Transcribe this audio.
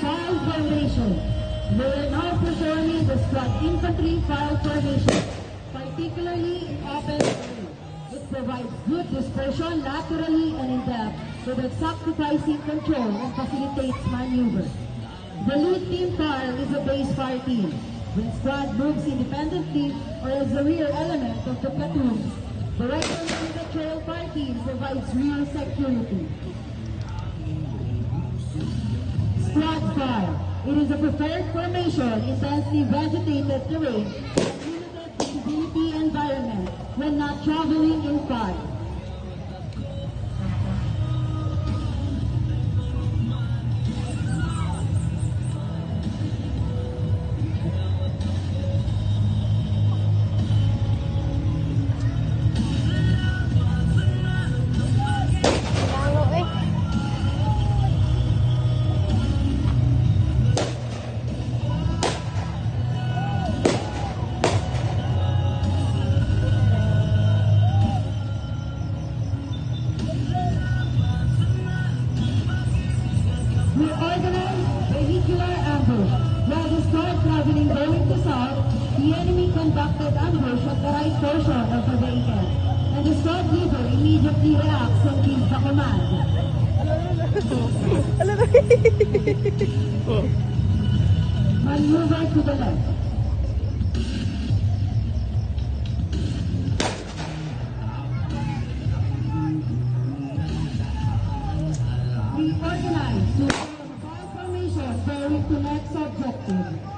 file formation. We are now performing the squad infantry file formation, particularly in open area. It provides good dispersion laterally and in depth so that sacrificing control and facilitates maneuver. The lead team file is a base fire team. When squad moves independently or as a rear element of the platoon, the rifle and the trail fire team provides rear security. Squad fire. It is a preferred formation in densely vegetated terrain and limited visibility environment when not traveling in fire. We organize vehicular ambush. While the squad traveling going to south, the enemy conducted ambush at the right portion of the vehicle, and the squad leader immediately reacts and gives the command. Maneuver to the left. We organize to formation bearing to next objective.